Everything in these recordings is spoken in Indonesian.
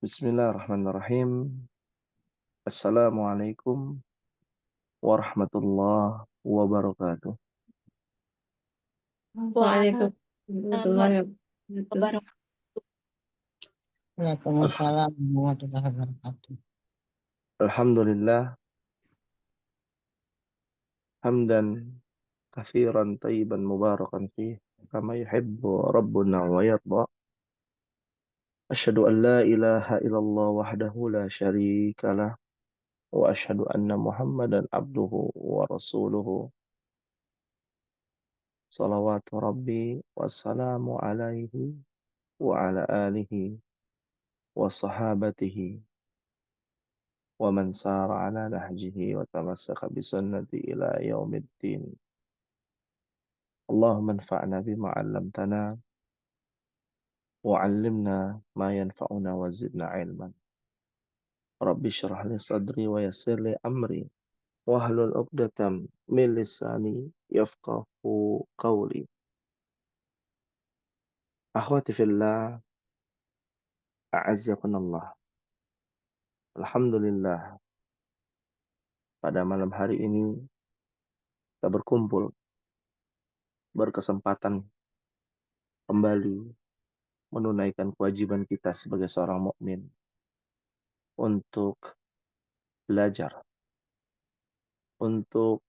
Bismillahirrahmanirrahim. Assalamualaikum warahmatullahi wabarakatuh. Waalaikumsalam Warahmatullahi warahmatullahi wabarakatuh. wabarakatuh. Alham- Waalaikumsalam warahmatullahi wabarakatuh. Alhamdulillah hamdan katsiran tayyiban mubarakan fih kama yuhibbu rabbuna wa yarda. Asyhadu an la ilaha illallah wahdahu la syarika lah wa asyhadu anna Muhammadan abduhu wa rasuluhu. Salawatu rabbi wassalamu alaihi wa ala alihi wa sahabatihi ومن سار على نهجه وتمسك بسنته إلى يوم الدين. اللهم انفعنا بما علمتنا وعلمنا ما ينفعنا وزدنا علما. رب اشرح لي صدري ويسر لي أمري واحلل عقدة من لساني يفقه قولي. أخواتي في الله أعزكم الله. Alhamdulillah pada malam hari ini kita berkumpul berkesempatan kembali menunaikan kewajiban kita sebagai seorang mukmin untuk belajar, untuk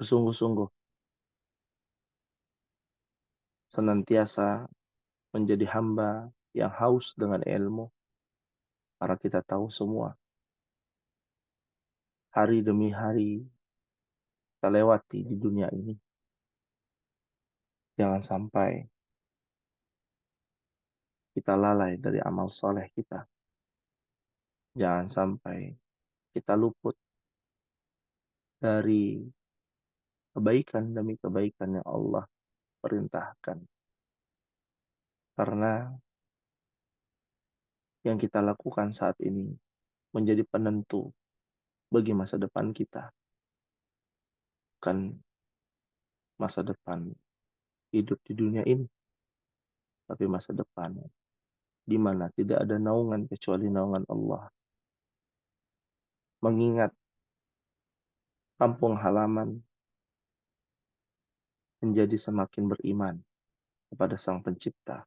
bersungguh-sungguh senantiasa menjadi hamba yang haus dengan ilmu, karena kita tahu semua hari demi hari kita lewati di dunia ini. Jangan sampai kita lalai dari amal soleh kita. Jangan sampai kita luput dari kebaikan demi kebaikan yang Allah perintahkan. Karena yang kita lakukan saat ini menjadi penentu bagi masa depan kita. Bukan masa depan hidup di dunia ini, tapi masa depan di mana tidak ada naungan kecuali naungan Allah. Mengingat kampung halaman menjadi semakin beriman kepada Sang Pencipta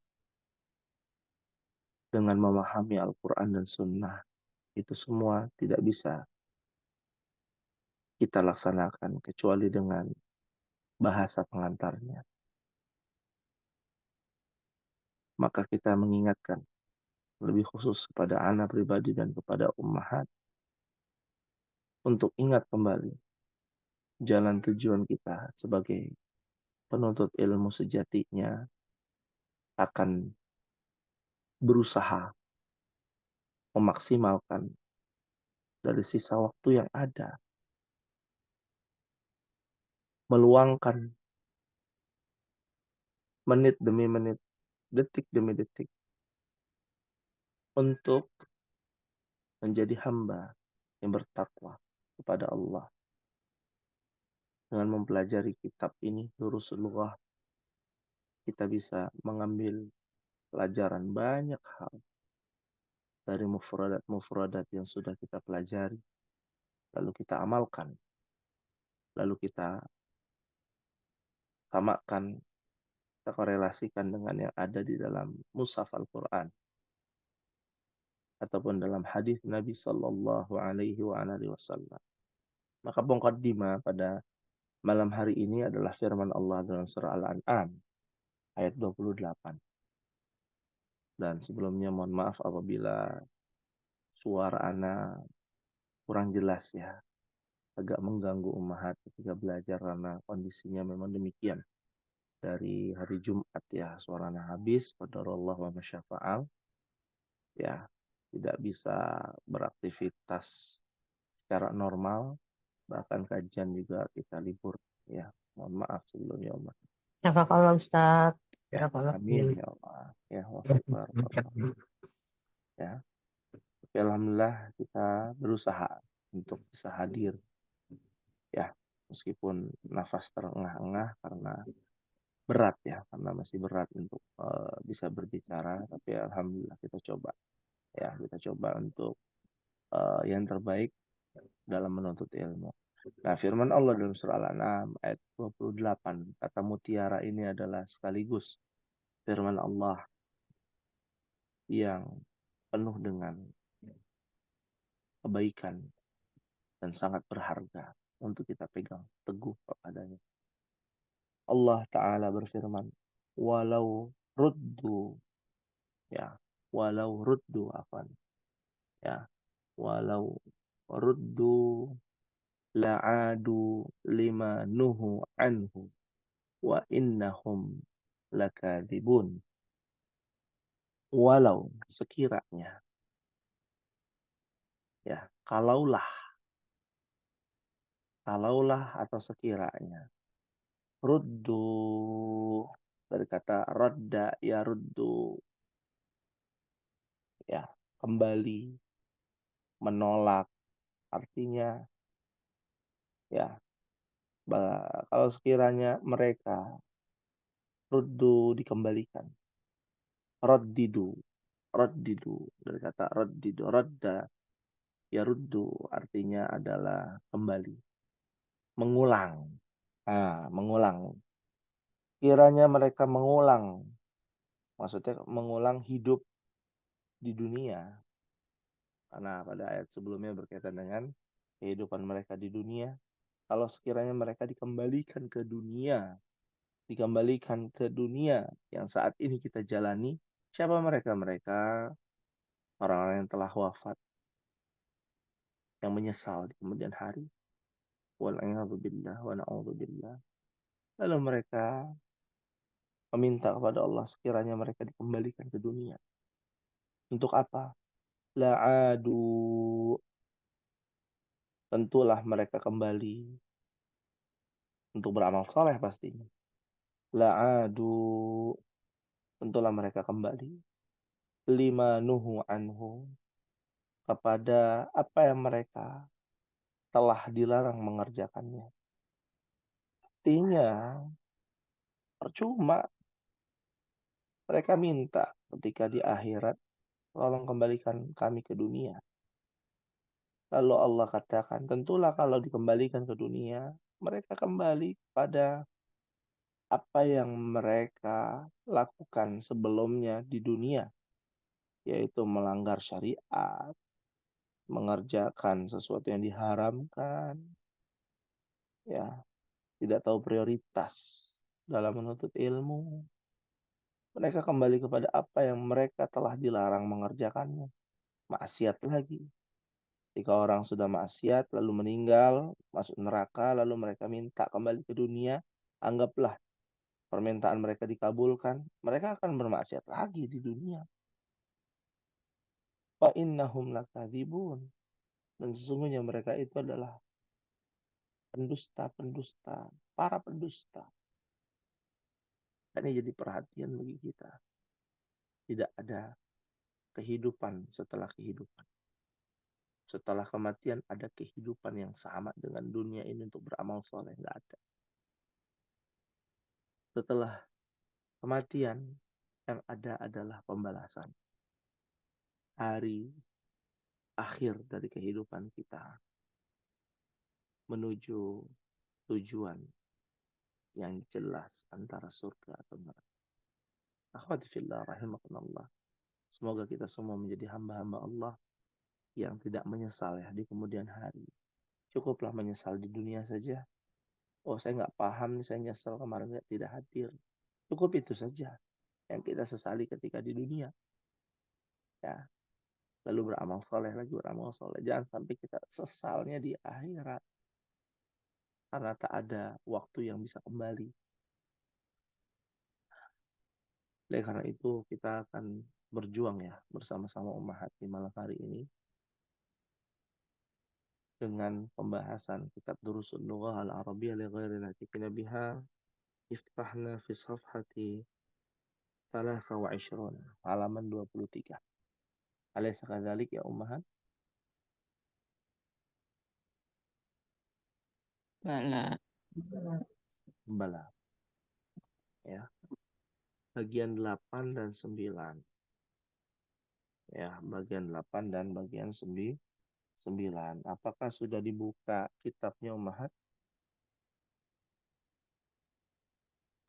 dengan memahami Al-Quran dan Sunnah. Itu semua tidak bisa kita laksanakan kecuali dengan bahasa pengantarnya. Maka kita mengingatkan lebih khusus kepada anak pribadi dan kepada ummahat untuk ingat kembali jalan tujuan kita sebagai penuntut ilmu sejatinya akan berusaha memaksimalkan dari sisa waktu yang ada, meluangkan menit demi menit, detik demi detik untuk menjadi hamba yang bertakwa kepada Allah. Dengan mempelajari kitab ini, Durusul Lughah, kita bisa mengambil pelajaran banyak hal dari mufradat-mufradat yang sudah kita pelajari, lalu kita amalkan, lalu kita samakan, kita korelasikan dengan yang ada di dalam mushaf Al-Quran ataupun dalam hadis Nabi Sallallahu Alaihi Wasallam. Maka muqaddimah pada malam hari ini adalah firman Allah dalam surah Al-An'am ayat 28. Dan sebelumnya mohon maaf apabila suara ana kurang jelas ya, agak mengganggu ummahat ketika belajar karena kondisinya memang demikian. Dari hari Jumat ya, suara ana habis, qadarullah wa masyafa'al. Ya, tidak bisa beraktivitas secara normal, bahkan kajian juga kita libur ya. Mohon maaf sebelumnya Umar. Jazakallah Ustaz. Ya, Jazakallah. amin ya Allah. Ya, wa fiik barakallah. Ya. Tapi alhamdulillah kita berusaha untuk bisa hadir. Ya, meskipun nafas terengah-engah karena berat ya, karena masih berat untuk bisa berbicara, tapi alhamdulillah kita coba ya, kita coba untuk yang terbaik dalam menuntut ilmu. Nah, firman Allah dalam surah Al-An'am ayat 28, kata mutiara ini adalah sekaligus firman Allah yang penuh dengan kebaikan dan sangat berharga untuk kita pegang teguh kepadanya. Allah Ta'ala berfirman, walau ruddu, ya, walau ruddu, afan, ya, walau ruddu la'adu lima nuhu anhu wa innahum lakadibun. Walau sekiranya, ya, kalaulah atau sekiranya, ruddu dari kata rodda ya ruddu, ya, kembali, menolak, artinya ya, kalau sekiranya mereka ruddu dikembalikan, roddidu, roddidu dari kata roddidu, rodda ya ruddu artinya adalah kembali, mengulang. Nah, mengulang. Kiranya mereka mengulang, maksudnya mengulang hidup di dunia. Karena pada ayat sebelumnya berkaitan dengan kehidupan mereka di dunia. Kalau sekiranya mereka dikembalikan ke dunia yang saat ini kita jalani, siapa mereka? Mereka orang-orang yang telah wafat, yang menyesal di kemudian hari. Wal'iyadzubillah wa na'udzubillah. Lalu mereka meminta kepada Allah sekiranya mereka dikembalikan ke dunia. Untuk apa? La'adu, tentulah mereka kembali untuk beramal soleh pastinya. La'adu, tentulah mereka kembali. Lima nuhu anhu, kepada apa yang mereka telah dilarang mengerjakannya. Artinya, percuma mereka minta ketika di akhirat, tolong kembalikan kami ke dunia. Lalu Allah katakan, tentulah kalau dikembalikan ke dunia, mereka kembali pada apa yang mereka lakukan sebelumnya di dunia, yaitu melanggar syariat, mengerjakan sesuatu yang diharamkan, ya, tidak tahu prioritas dalam menuntut ilmu. Mereka kembali kepada apa yang mereka telah dilarang mengerjakannya. Maksiat lagi. Jika orang sudah maksiat lalu meninggal, masuk neraka, lalu mereka minta kembali ke dunia, anggaplah permintaan mereka dikabulkan, mereka akan bermaksiat lagi di dunia. Fa innahum lakadzibun. Dan sesungguhnya mereka itu adalah pendusta-pendusta, para pendusta. Ini jadi perhatian bagi kita. Tidak ada kehidupan setelah kehidupan. Setelah kematian ada kehidupan yang sama dengan dunia ini untuk beramal soleh. Nggak ada. Setelah kematian yang ada adalah pembalasan. Hari akhir dari kehidupan kita menuju tujuan yang jelas antara surga atau neraka. Akhwati fillah rahimakumullah. Semoga kita semua menjadi hamba-hamba Allah yang tidak menyesal ya di kemudian hari. Cukuplah menyesal di dunia saja. Oh, saya nggak paham nih, saya nyesel kemarin tidak hadir. Cukup itu saja yang kita sesali ketika di dunia. Ya, lalu beramal soleh lagi, beramal soleh. Jangan sampai kita sesalnya di akhirat karena tak ada waktu yang bisa kembali. Oleh karena itu kita akan berjuang ya bersama-sama Ummahat di malam hari ini dengan pembahasan kitab Durusun Lughah Al-Arabiyyah li ghairi natikina biha. Iftahna fi safhati 23 halaman 23. Alaysa kadzalik ya Ummahat? Bala. Bala. Ya, bagian 8 dan 9. Ya, bagian 8 dan bagian 9. Apakah sudah dibuka kitabnya Ummahat?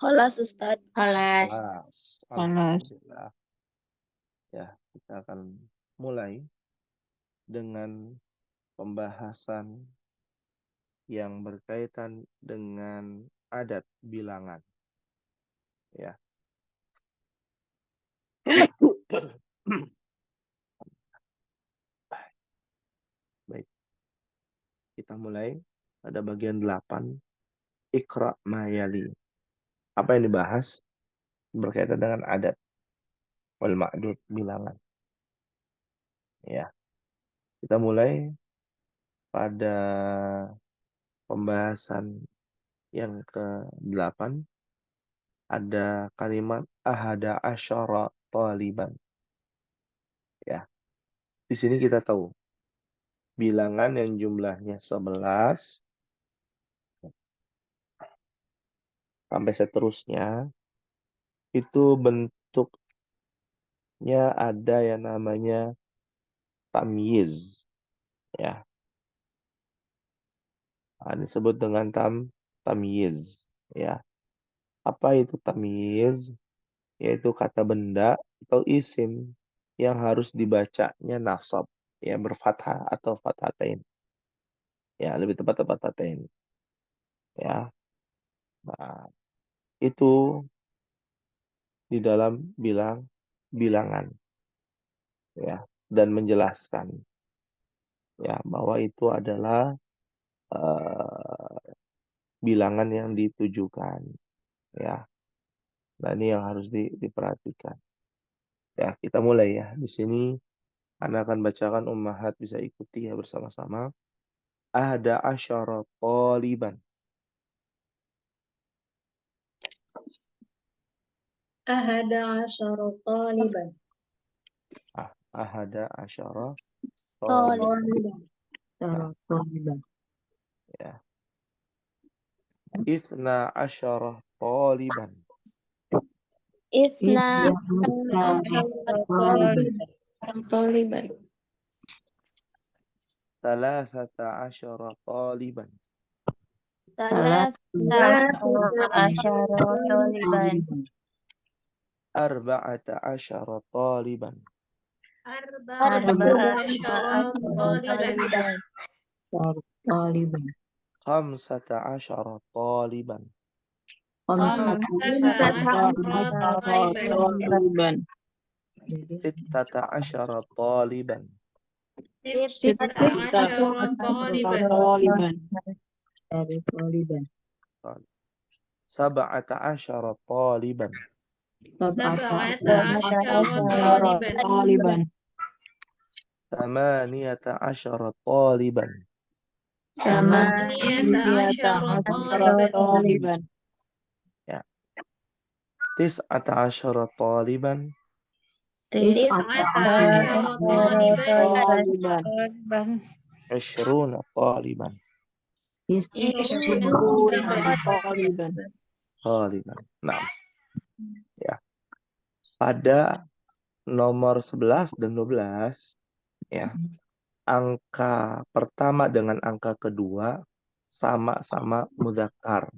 Kelas Ustaz. Kelas. Kelas. Kelas. Alhamdulillah. Ya, kita akan mulai dengan pembahasan yang berkaitan dengan adat bilangan. Ya. Baik, kita mulai pada bagian 8. Iqra mayali. Apa yang dibahas? Berkaitan dengan adat wal ma'dud bilangan. Ya. Kita mulai pada pembahasan yang ke-8. Ada kalimat ahada asyara taliban. Ya. Di sini kita tahu bilangan yang jumlahnya 11 sampai seterusnya itu bentuknya ada yang namanya tamyiz, ya. Nah, disebut dengan tamyiz, ya. Apa itu tamyiz? Yaitu kata benda atau isim yang harus dibacanya nasab, ya, berfathah atau fathatain. Ya, lebih tepat fathatain. Ya. Nah, itu di dalam bilangan, ya, dan menjelaskan, ya, bahwa itu adalah bilangan yang ditujukan, ya. Nah, ini yang harus diperhatikan. Ya, kita mulai ya. Di sini Anda akan bacakan, Ummahat bisa ikuti ya bersama-sama. Ahada asyara taliban. Ahada asyara taliban. Ahada asyara Taliban. Taliban. Ya. Ithna asyara taliban. Isna Taliban. Thalathata asyara taliban. asyara taliban. Arba'ata asyara taliban. Taliban. Khamsata asyara taliban. Taliban. Sittata asyara taliban. Taliban. Sab'ata asyara taliban. Taliban. Thamaniyata asyara taliban. Taliban. Ya. Tis'ata asyara taliban. Taliban. Ishruna taliban. Taliban. Nah, ya. Pada nomor 11 dan 12, ya, angka pertama dengan angka kedua sama-sama mudzakkar.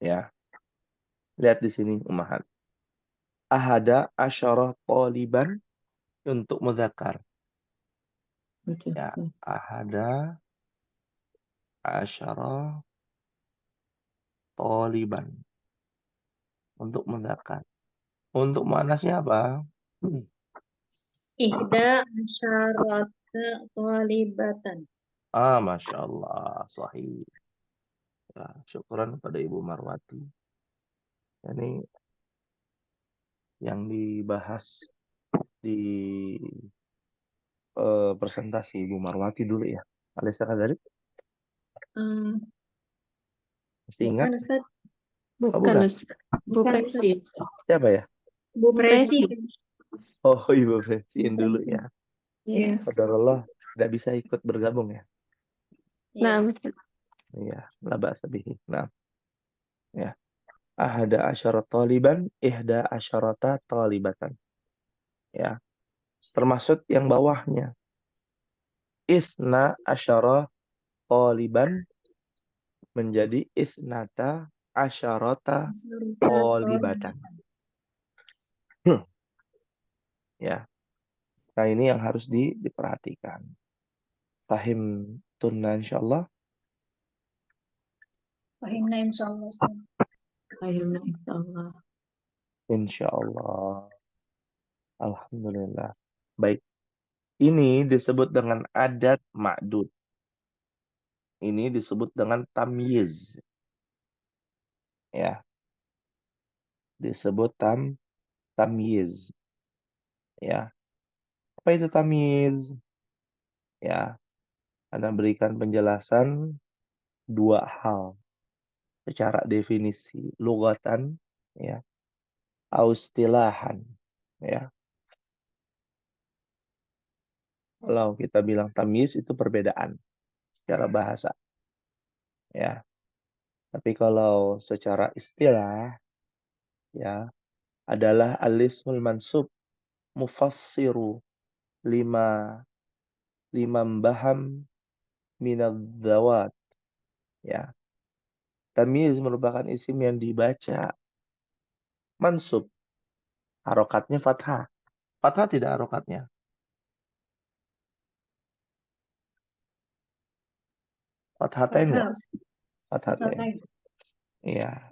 Ya. Lihat di sini Ummahat. Ahada asyara taliban untuk mudzakkar. Ya, ahada asyara taliban untuk mudzakkar. Untuk muannasnya apa? Ihda asyarata talibatan. Masya Allah, sahih. Ya, syukuran kepada Ibu Marwati. Ini yang dibahas di presentasi Ibu Marwati dulu ya. Alisa Kadari, masih ingat? Bukan Ustaz. Bukan. Ustaz. Bu Presi. Siapa ya? Bu Presi. Oh, Ibu Presiin dulu ya. Iya. Qadarullah tidak bisa ikut bergabung ya. Nah, Iya, la ba'sa bihi. Nah. Ya. ahada asyara taliban, ihda asyarata talibatan. Ya, termasuk yang bawahnya. Isna asyara taliban menjadi isnata asyarata talibatan. Ya. Nah, ini yang harus diperhatikan. Fahim tunna insyaallah. Fahimna insyaallah. Ustaz. Fahimna insyaallah. Insyaallah. Alhamdulillah. Baik. Ini disebut dengan adat ma'dud. Ini disebut dengan tamyiz. Ya. Disebut tamyiz. Ya. Apa itu tamyiz? Ya. Anda berikan penjelasan dua hal secara definisi, lugatan, ya, au istilahan, ya. Kalau kita bilang tamyiz itu perbedaan secara bahasa, ya. Tapi kalau secara istilah, ya, adalah al-ismul mansub mufassiru lima baham minad dzawat, ya. Tamyiz merupakan isim yang dibaca mansub, harokatnya fathah. Fathah tidak harokatnya. Fathatain enggak? Fathatain. Iya.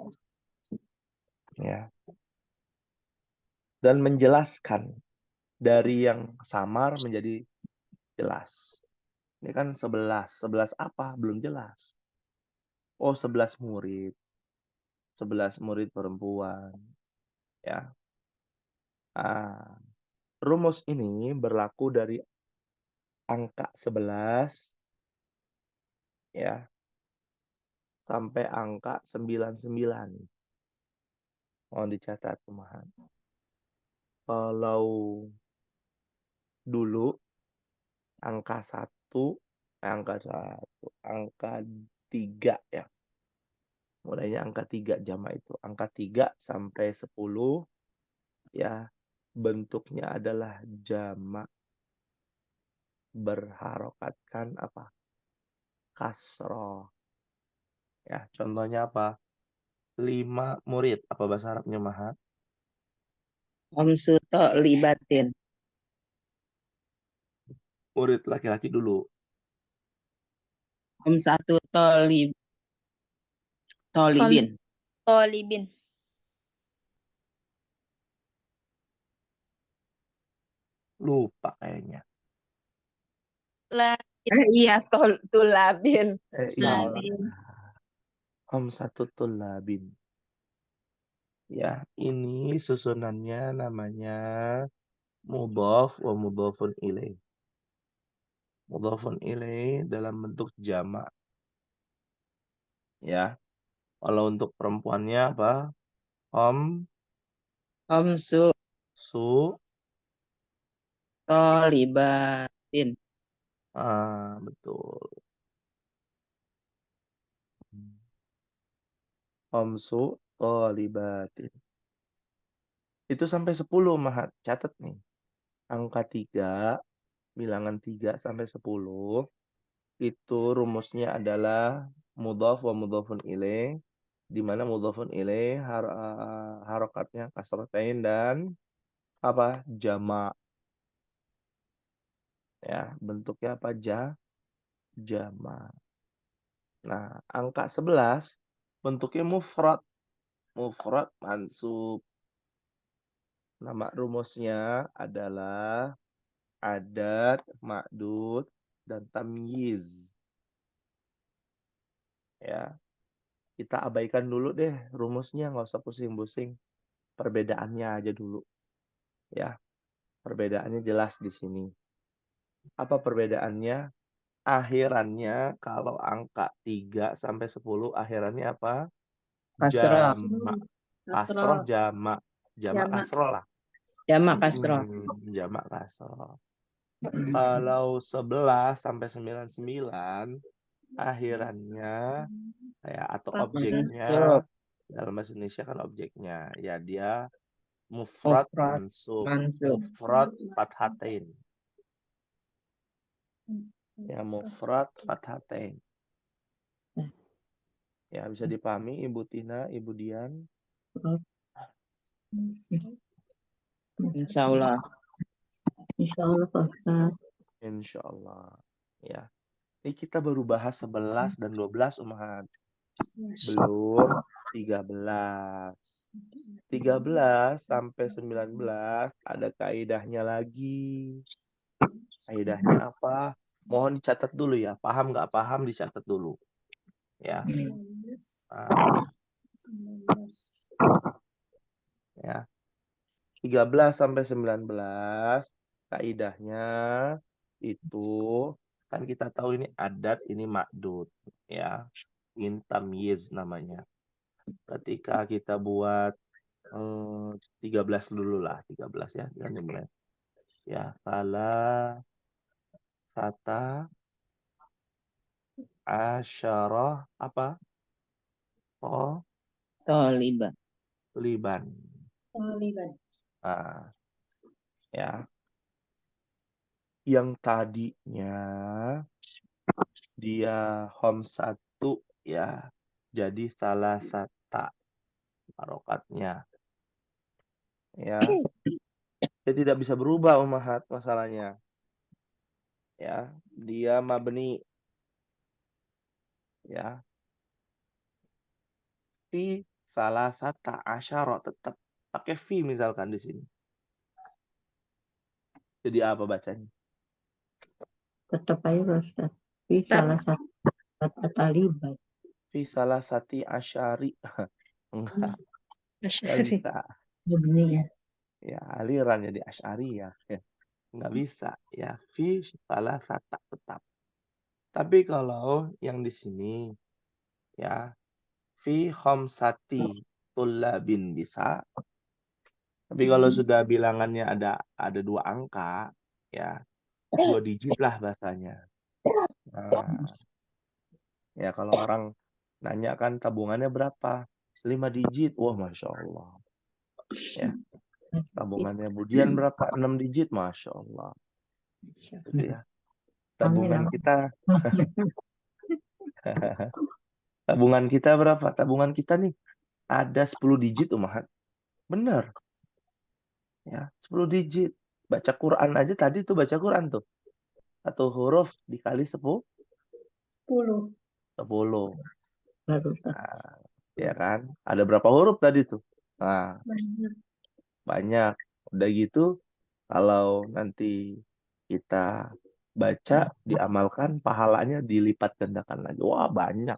Ya. Dan menjelaskan dari yang samar menjadi jelas. Ini kan 11. 11 apa? Belum jelas. Oh, 11 murid. 11 murid perempuan. Ya. Rumus ini berlaku dari angka 11 ya sampai angka 99. Mohon dicatat, teman. Kalau dulu angka 3 ya. Mulainya angka 3 jamak itu. Angka 3 sampai 10 ya bentuknya adalah jamak berharokatkan apa? Kasroh. Ya, contohnya apa? 5 murid. Apa bahasa Arabnya, Maha? Khamsu talibatin. Murid laki-laki dulu. Khamsatu talibin. Talibin. Lupa kayaknya. Iya, tulabin. Iya. Satu tulabin. Ya, ini susunannya namanya mudhaf wa mudhafun ilaih. Mudhafun ilaih dalam bentuk jamak. Ya. Kalau untuk perempuannya apa? Khamsu Su. talibatin. Betul. Khamsu talibatin. Itu sampai 10, Mahat. Catat nih. Angka 3, bilangan 3 sampai 10. Itu rumusnya adalah mudhaf wa mudhafun ilaih, di mana mudhafun ilaih harokatnya kasratain dan apa? Jamak. Ya, bentuknya apa? Jamak. Nah, angka 11 bentuknya mufrad. Mufrad mansub. Nama rumusnya adalah adat, ma'dud, dan tamyiz. Ya, kita abaikan dulu deh rumusnya, nggak usah pusing-pusing. Perbedaannya aja dulu. Ya, perbedaannya jelas di sini. Apa perbedaannya? Akhirannya kalau angka 3 sampai 10 akhirannya apa? Kasroh. Jamak. Kasroh jamak. Jamak kasroh lah. Jamak kasroh. Jamak kasroh. Kalau 11 sampai 99 akhirannya ya atau objeknya Dalam bahasa Indonesia kan objeknya. Ya, dia mufrad Mufrad mansub. mansub. Mufrad fathatain. Ya, mufrad fathatain. Ya, bisa dipahami Ibu Tina, Ibu Dian? Insya Allah. Insya Allah Pak Ustaz. Insya Allah. Ya. Ini kita baru bahas 11 dan 12 Umahat. Belum 13. 13 sampai 19 ada kaidahnya lagi. Kaidahnya apa? Mohon dicatat dulu ya. Paham nggak paham dicatat dulu. Ya. Nah, ya. 13 sampai 19 kaidahnya itu kan kita tahu ini adat, ini ma'dud ya. In tamyiz namanya. Ketika kita buat 13 dulu lah, 13 ya, jangan dimulai. Ya, salah kata asyarah apa? Oh, Toliban. liban. Taliban. Nah, ya. Yang tadinya dia hom 1 ya. Jadi salah satu harokatnya. Ya. Dia tidak bisa berubah Umahat masalahnya. Ya, dia mabni. Ya. Fi salah satu asyara tetap pakai fi misalkan di sini. Jadi apa bacanya? Tetap aja Pak Ustaz. Di salah satu Taliban. Fi salah satu asyari. Enggak bisa. Begini ya. Ya, aliran jadi asyari ya. Nggak bisa. Ya, fi salah satu tetap. Tapi kalau yang di sini ya fi khamsati tullabin bisa. Tapi kalau sudah bilangannya ada 2 angka ya 2 digit lah bahasanya. Nah, ya kalau orang nanya kan tabungannya berapa? 5 digit. Wah, Masya Allah. Ya, tabungannya Budian berapa? 6 digit. Masya Allah. Gitu ya. Tabungan Amin. kita tabungan kita berapa? Tabungan kita nih ada 10 digit Umahat. Benar. Ya, 10 digit. Baca Quran aja tadi tuh baca Quran tuh. 1 huruf dikali 10. 10. 10. Baru Nah, ya kan? Ada berapa huruf tadi tuh? Nah, Banyak. banyak. Udah gitu, kalau nanti kita baca, diamalkan, pahalanya dilipat gandakan lagi. Wah, banyak.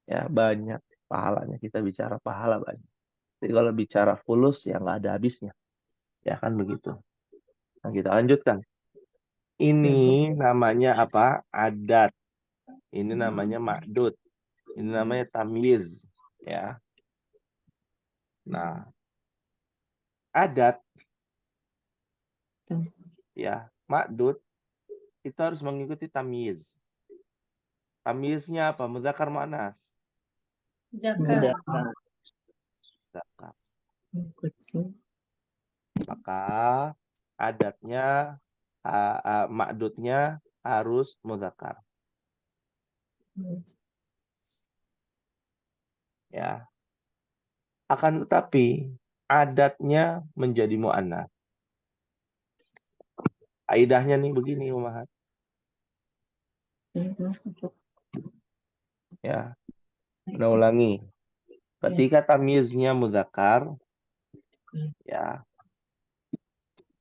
Ya, banyak pahalanya. Kita bicara pahala banyak. Jadi kalau bicara fulus, ya nggak ada habisnya. Ya kan begitu. Nah, kita lanjutkan. Ini namanya apa? Adat. Ini namanya ma'dud. Ini namanya tamyiz. Ya. Nah, adat ya, ma'dud itu harus mengikuti tamyiz. Tamyiznya apa? Mudzakkar muannas. Zakat. Zakar. ikut. Maka adatnya ma'dudnya harus mudzakkar. Ya. Akan tetapi adatnya menjadi muannas. Kaidahnya nih begini Umahat. Ya. Nah, ulangi. Ketika tamyiznya mudzakkar, ya,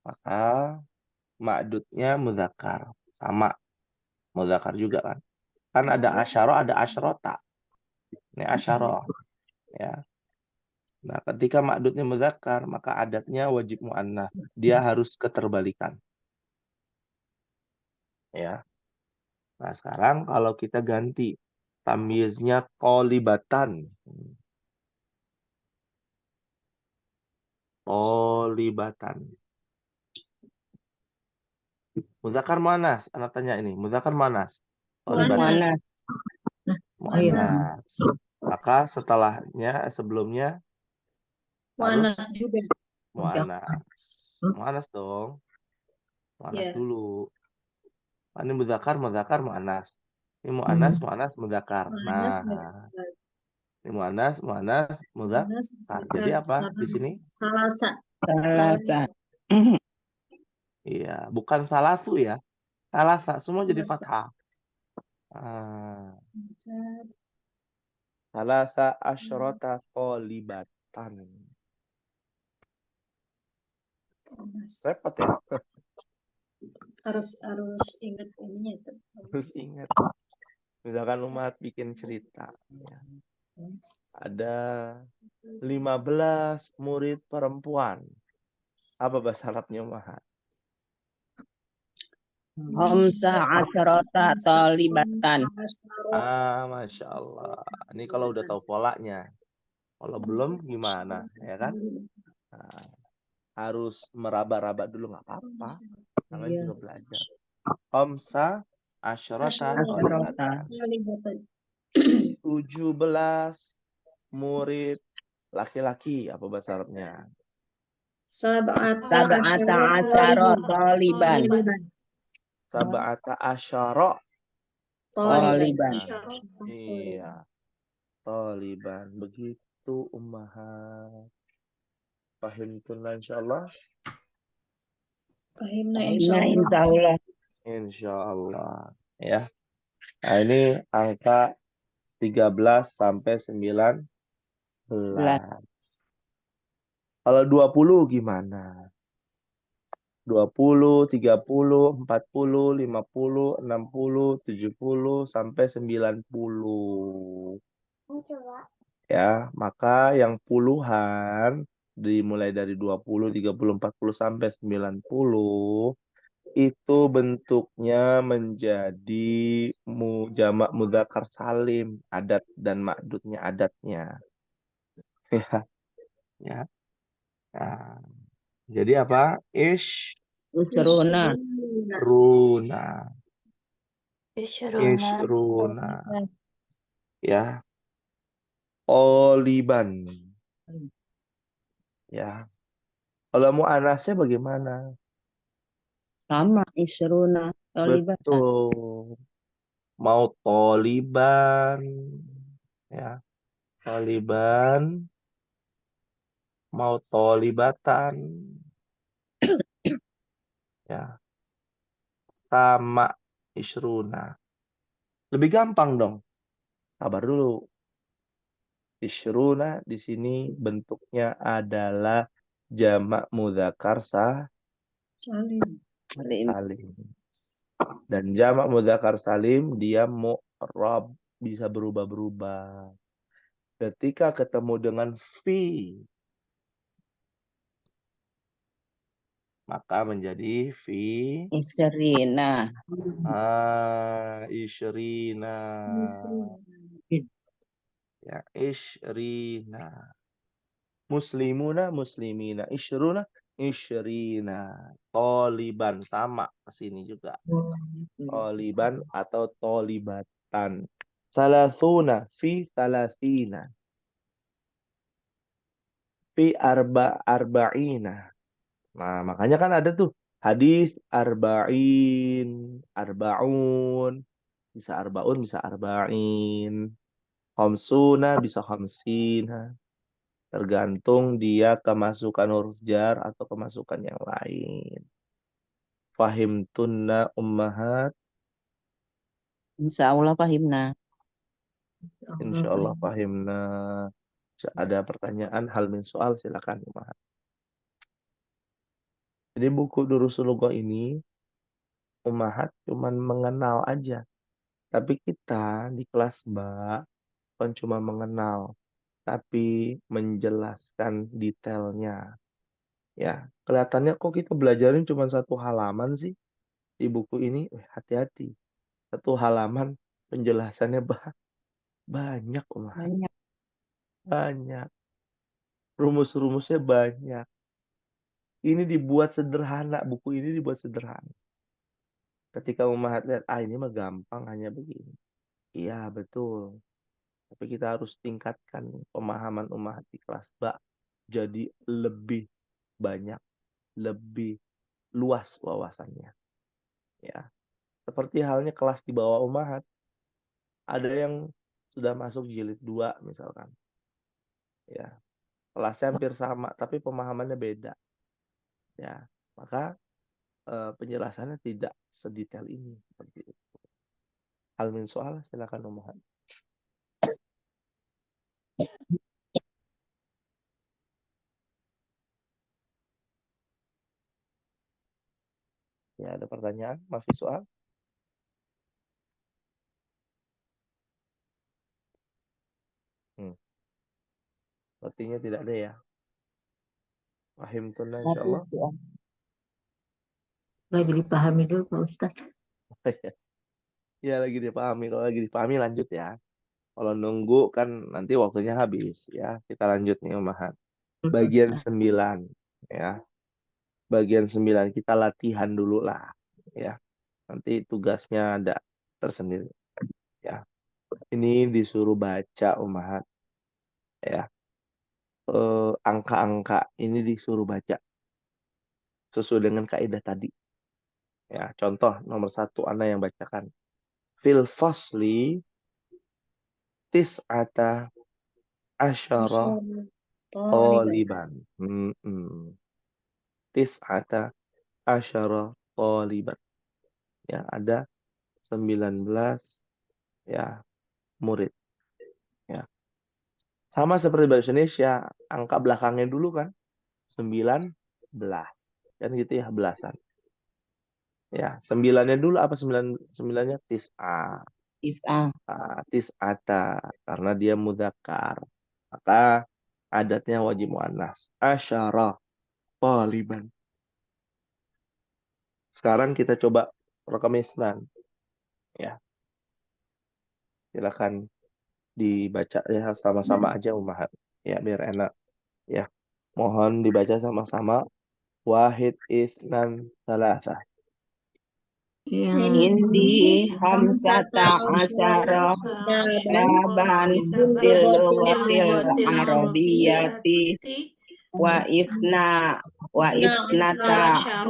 maka ma'dudnya mudzakkar. Sama mudzakkar juga kan. Kan ada asyara, ada asyrota. Ini asyara. Ya. Nah, ketika ma'dudnya mudzakkar, maka adatnya wajib mu'annas. Dia harus keterbalikan. Ya. Nah, sekarang kalau kita ganti tamyiznya tolibatan. Tolibatan. Mudzakkar mu'annas. Anak tanya ini, mudzakkar mu'annas. Tolibatan. Muannas. Mu'annas. Maka sebelumnya harus Muannas juga. mu'annas. Mu'annas dong. Mu'annas Ya. dulu. Ini mudzakar, mu'annas. Ini Hmm. mu'annas, mudzakar. Muannas, Nah, ini mu'annas, mudzakar. muannas, Jadi apa di sini? salasa. Salasa. Iya, bukan salasu ya. Salasa, semua jadi fathah. Ah, salasa asyrota tolibatan. Repot ya. Harus ingat ininya tuh. Harus ingat. Misalkan Umat bikin cerita. Ya. Ada 15 murid perempuan. Apa bahasa Arabnya Umat? Khamsa asyrota talibatan. Masya Allah. Ini kalau udah tahu polanya. Kalau belum gimana, ya kan? Nah, harus meraba-raba dulu nggak apa-apa. Namanya juga belajar. Khamsa asyrota talibatan. 17 murid laki-laki. Apa bahasa Arabnya? Sab'ata asyara taliban. Sab'ata asyara. Taliban. Iya. Taliban. Begitu Ummahat. Fahimtunna insyaallah. Fahimna Nah, insyaallah. insyaallah. Insyaallah. Ya. Nah, ini angka 13 sampai 19. Kalau 20 gimana? 20, 30, 40, 50, 60, 70 sampai 90. Ya, maka yang puluhan dimulai dari 20, 30, 40 sampai 90 itu bentuknya menjadi jamak mudzakkar salim, adat dan ma'dudnya adatnya. Ya. Ya. Nah, jadi apa? Usruna. Ishruna. Ya. Oliban. Ya. Kalau mu'anasnya bagaimana? Sama isruna talibatan. Betul. Mau toliban. Ya. Toliban. Mau tolibatan. Ya. Sama isruna. Lebih gampang dong. Sabar dulu. Isyruna di sini bentuknya adalah jamak mudzakkar Salim. salim. Dan jamak mudzakkar salim dia mu'rab, bisa berubah-berubah. Ketika ketemu dengan fi, maka menjadi fi Isrina. isyrina. Ya, isyrina. Muslimuna, muslimina. Isyruna, isyrina. Toliban, sama ke sini juga. Toliban atau tolibatan. Salasuna, fi salasina. Fi arba'ina. Nah, makanya kan ada tuh hadis arba'in, arba'un. Bisa arba'un, bisa arba'in. Khamsuna, bisa khamsina. Tergantung dia kemasukan huruf jar atau kemasukan yang lain. Fahimtunna ummahat. Insyaallah fahimna. Insyaallah fahimna. Ada pertanyaan hal min soal silakan ummahat. Jadi buku Durusul Lughah ini ummahat cuman mengenal aja. Tapi kita di kelas Mbak bukan cuma mengenal, tapi menjelaskan detailnya. Ya, kelihatannya kok kita belajarin cuma satu halaman sih di buku ini. Hati-hati. Satu halaman penjelasannya banyak, ummahat. Banyak. Banyak. Rumus-rumusnya banyak. Ini dibuat sederhana, buku ini dibuat sederhana. Ketika ummahat lihat, ini mah gampang, hanya begini. Iya, betul. Tapi kita harus tingkatkan pemahaman ummahat di kelas ba jadi lebih banyak, lebih luas wawasannya. Ya, seperti halnya kelas di bawah ummahat, ada yang sudah masuk jilid 2 misalkan. Ya, kelasnya hampir sama tapi pemahamannya beda. Ya, maka penjelasannya tidak sedetail ini seperti itu. Hal min soal, silakan ummahat. Ya, ada pertanyaan? Masih soal? Sepertinya tidak ada ya. Fahim tunna insyaallah. Lagi dipahami dulu Pak Ustadz. Ya, lagi dipahami. Kalau lagi dipahami lanjut ya. Kalau nunggu kan nanti waktunya habis ya. Kita lanjut nih ummahat. Bagian 9 ya. Bagian 9 kita latihan dulu lah ya. Nanti tugasnya ada tersendiri ya. Ini disuruh baca ummahat ya. Angka-angka ini disuruh baca sesuai dengan kaidah tadi. Ya, contoh nomor 1 Anda yang bacakan. Fil fasli tis'ata asyara taliban. Tis'ata asyara taliban. Ya, ada 19 ya murid. Ya. Sama seperti bahasa Indonesia, angka belakangnya dulu kan 19. Kan gitu ya, belasan. Ya, 9-nya dulu apa 9-nya tis'a. Tis'ata karena dia mudzakkar. Maka adatnya wajib muannas. Asyara taliban. Sekarang kita coba raqam isnan. Ya. Silakan dibaca ya sama-sama aja ummahat. Ya, biar enak. Ya. Mohon dibaca sama-sama. Wahid isnan salasa. Indi hamsata asyara kitaban bil lughatil arabiyyati wa isnata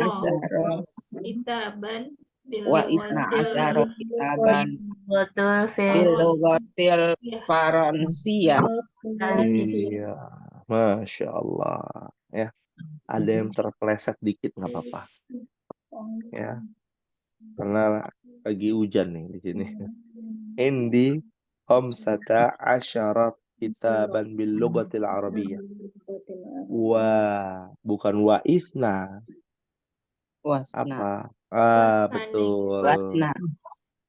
asyara kitaban bil lughatil faransiyah. Iya, Masya Allah. Ya, ada yang terpeleset dikit nggak apa-apa. Ya, karena lagi hujan nih di sini. Indi khamsata asyara kitaban bil lughatil arabiyyah. Bukan wa isna. Apa? Betul.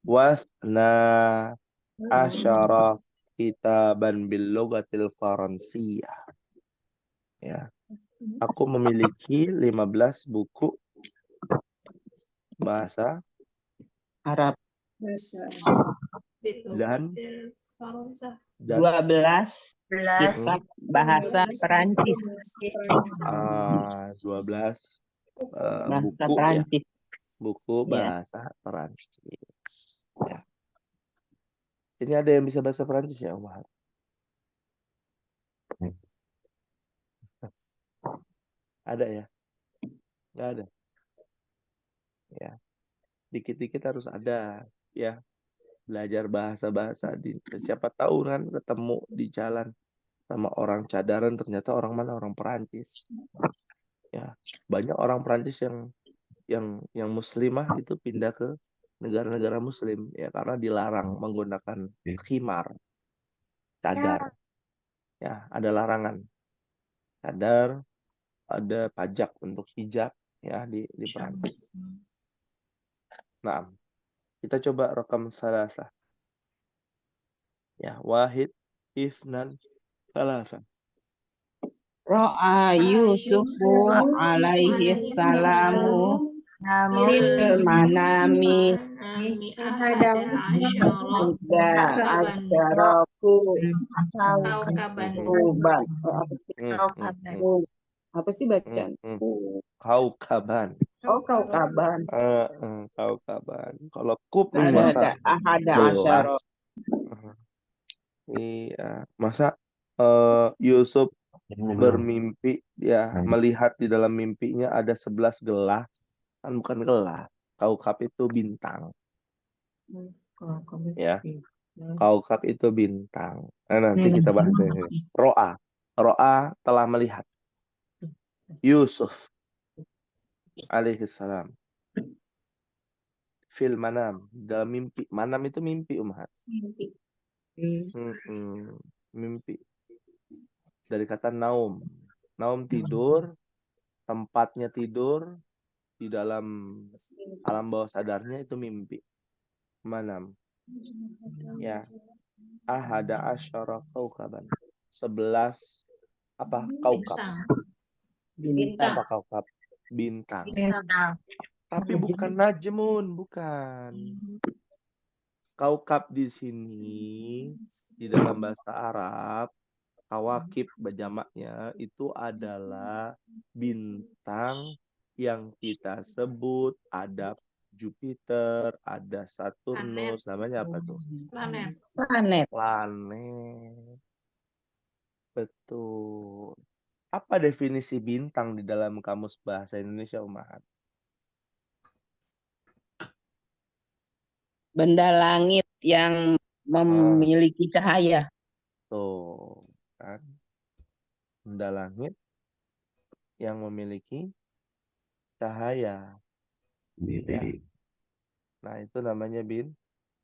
Wasna asyara kitaban bil lughatil faransiyah. Ya. Aku memiliki 15 buku bahasa Arab dan 12 kitab bahasa Perancis. 12 Bahasa buku ya. Perancis. Buku Ya. bahasa Perancis. Ya. Ini ada yang bisa bahasa Perancis ya, Umar? Ada ya? Nggak ada. Ya. Dikit-dikit harus ada ya. Belajar bahasa-bahasa siapa tahu kan ketemu di jalan sama orang cadaran, ternyata orang mana, orang Perancis. Ya, banyak orang Perancis yang muslimah itu pindah ke negara-negara muslim ya karena dilarang menggunakan khimar, cadar. Ya, ada larangan. Cadar, ada pajak untuk hijab ya di Perancis. Nah, kita coba raqam salasa. Ya, wahid, isnan, salasa. Ro'a Yusufu alaihi salamu fil manami ida asyaraku kuban. Apa sih bacaan? Kaukaban. Oh, kaukaban. Kaukaban. Kalau kub Ada ahada asyara. Iya. Masa Yusuf bermimpi, ya, melihat di dalam mimpinya ada 11 gelas. Kan bukan gelas. Kaukab itu bintang. Kalau kamu Ya. bisa. Kaukab itu bintang. Nah, nanti kita bahas ini. Ro'a. Ro'a telah melihat Yusuf alaihissalam fil manam, dalam mimpi. Manam itu mimpi, Umhat. Mimpi. Mimpi. Dari kata naum. Naum tidur, tempatnya tidur, di dalam alam bawah sadarnya itu mimpi. Manam. Ya. Ahada asyara kaukaban. 11 apa? Kaukab. Bintang. Apa kaukab? Bintang. Bintang. Tapi bukan najmun, bukan. Kaukab di sini di dalam bahasa Arab, kawakib jamaknya itu adalah bintang yang kita sebut ada Jupiter, ada Saturnus, namanya apa tuh? Planet. Planet. Planet. Betul. Apa definisi bintang di dalam kamus bahasa Indonesia, Umahat? Benda langit yang memiliki cahaya. Tuh, kan? Benda langit yang memiliki cahaya. Ya. Nah, itu namanya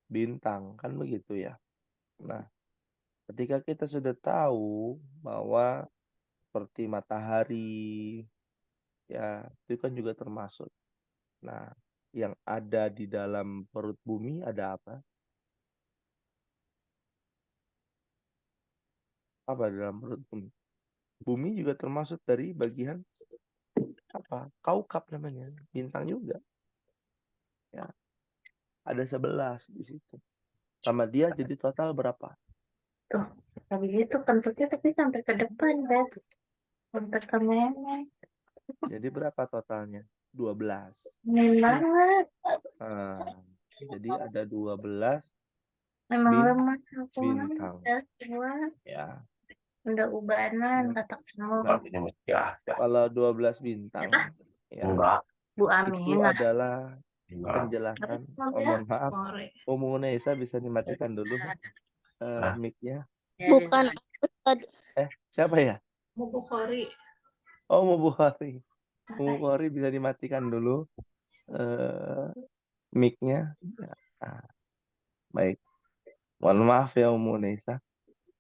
bintang, kan begitu ya. Nah, ketika kita sudah tahu bahwa seperti matahari, ya, itu kan juga termasuk. Nah, yang ada di dalam perut bumi ada apa? Apa dalam perut bumi? Bumi juga termasuk dari bagian apa? Kaukab namanya, bintang juga. Ya, ada 11 di situ. Sama dia jadi total berapa? Tuh. Habis itu bentuknya tapi sampai ke depan, Beb. Sampai ke memek. Jadi berapa totalnya? 12. Main banget. Nah, jadi ada 12 Memang bin- lemah aku. bintang. Udah tua. Ya. Udah ubanan, Ya. kata kamu. Nah, kalau 12 bintang, ya, Bu itu Aminah. adalah penjelasan. Mohon maaf, Ummu Nesa bisa dimatikan dulu mic-nya. Bukan. Siapa ya? Bu Bukhari. Oh, Ummu Bukhari. Ummu Bukhari bisa dimatikan dulu mic-nya. Nah, baik. Mohon maaf ya Ummu Nesa.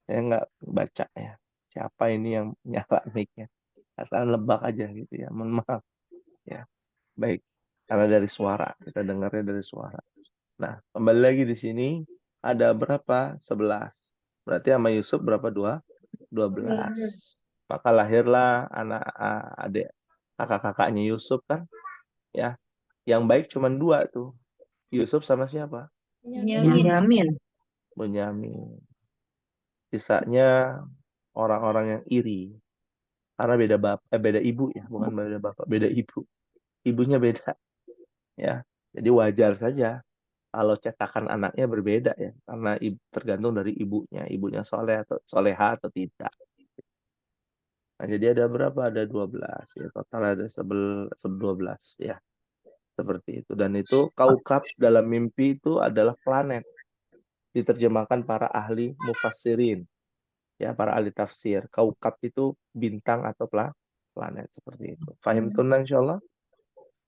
Saya nggak baca ya. Siapa ini yang nyala mic-nya? Asal lebak aja gitu ya. Mohon maaf. Ya, baik. Karena dari suara, kita dengarnya dari suara. Nah, kembali lagi di sini ada berapa? 11. Berarti sama Yusuf berapa? 12. Maka lahirlah anak adik kakak-kakaknya Yusuf kan? Ya. Yang baik cuma 2 tuh. Yusuf sama siapa? Benyamin. Bunyamin. Sisanya orang-orang yang iri. Karena beda bapak, beda ibu ya, bukan beda bapak, beda ibu. Ibunya beda. Ya. Jadi wajar saja kalau cetakan anaknya berbeda ya, karena tergantung dari ibunya. Ibunya soleh atau soleha atau tidak. Nah, jadi ada berapa? Ada 12 ya. Total ada 12 ya. Seperti itu. Dan itu kaukab dalam mimpi itu adalah planet. Diterjemahkan para ahli mufassirin. Ya, para ahli tafsir. Kaukab itu bintang atau planet seperti itu. Fahim tunan insyaallah?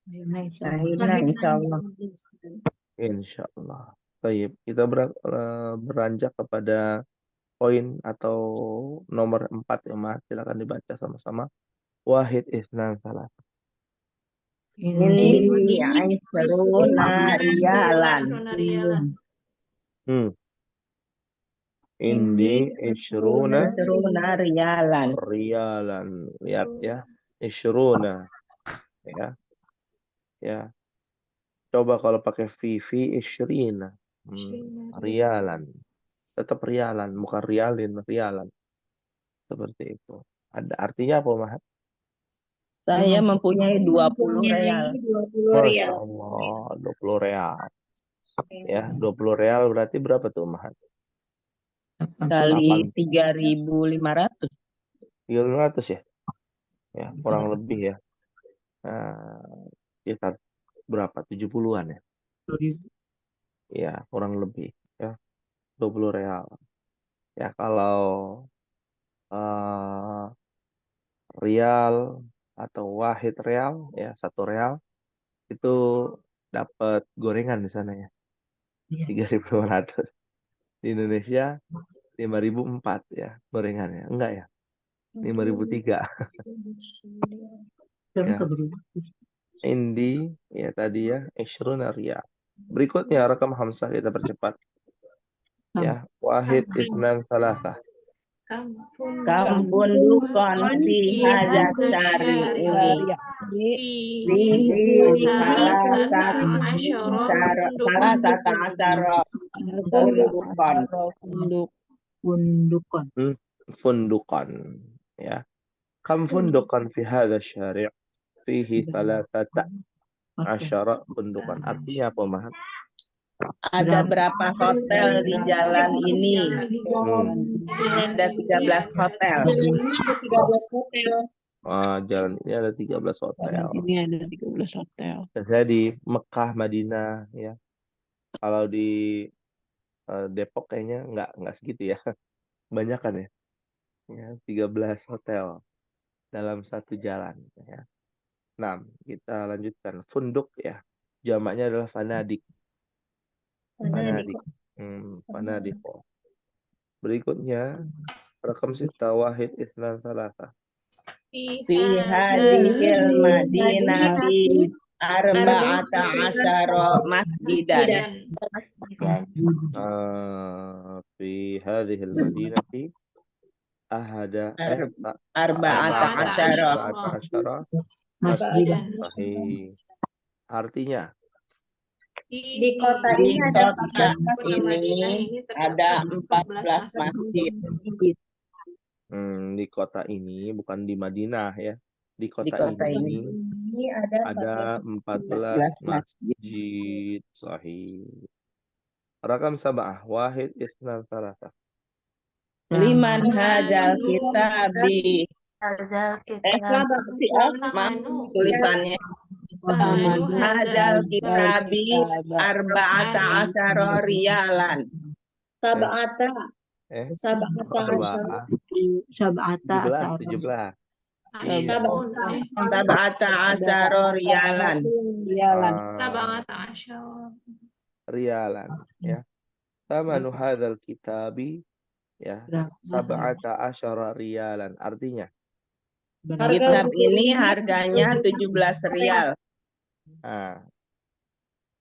Akhirnya insya Allah. Insyaallah. Baik, kita beranjak kepada poin atau nomor 4 ya, Mas. Silakan dibaca sama-sama. Wahid isnan salah. Ini Aisyaruna riyalan. Indi isyruna Aisyaruna riyalan. riyalan. Lihat ya. Isyruna. Ya. Ya. Coba kalau pakai fi isyrina. Riyalan. Tetap riyalan, bukan rialin, riyalan. Seperti itu. Ada artinya apa, Mahat? Saya mempunyai 20 real. 20 Masya rial. Allah, 20 real. Ya, 20 real berarti berapa tuh, Mahat? Kali 8 3.500. 300 ya? Ya, kurang lebih ya. Sekitar berapa? 70-an ya? Ya, kurang lebih ya. 20 real. Ya, kalau eh, rial atau wahid real ya, 1 real itu dapat gorengan di sana ya. 3.500. Di Indonesia 5.004 ya gorengannya. Enggak ya? 5.003 ya. Indi ya tadi ya, Ishruna riyal. Berikutnya rakam hamsah, kita percepat ya. Wahid isnan salasah. Kampun dukon fi hajat syari ini. Fihi salah satu asara pundukon. Pundukon. Fundukan ya. Kam fundukan fi hadha syari'. Fihi thalathata asyara fundukan. Artinya apa, Mahat? Ada berapa hotel di jalan ini? Ada 13 hotel. Jalan ini ada 13 hotel. Ini ada 13 hotel. Saya di Mekah, Madinah ya. Kalau di Depok kayaknya nggak segitu ya. Banyak kan ya. Ya, 13 hotel dalam satu jalan ya. 6. Kita lanjutkan. Funduk ya. Jamaknya adalah fanadik. Fanadik. Fanadiko. Berikutnya rakam sita wahid isnan salasa. Fi hadhil madinati arba'ata asyara masjidan. Fi hadhil madinati Arba'ata asyara masjidan. Sahih. Artinya Di kota di ini ada kota ini ada 14 masjid. Di kota ini, bukan di Madinah ya. Di kota ini ini ada 14 masjid. Sahih. Rakam sab'ah wahid isnan salasa. Liman hadzal kitabi. Tulisannya hadzal kitabi arba'ata asyara riyalan. Sab'ata. Sab'ata 17. Sab'ata asyara riyalan. Riyalan ya. Tamanu hadzal kitabi ya, sab'ata asyara riyalan. Artinya Kitab ini harganya 17 rial.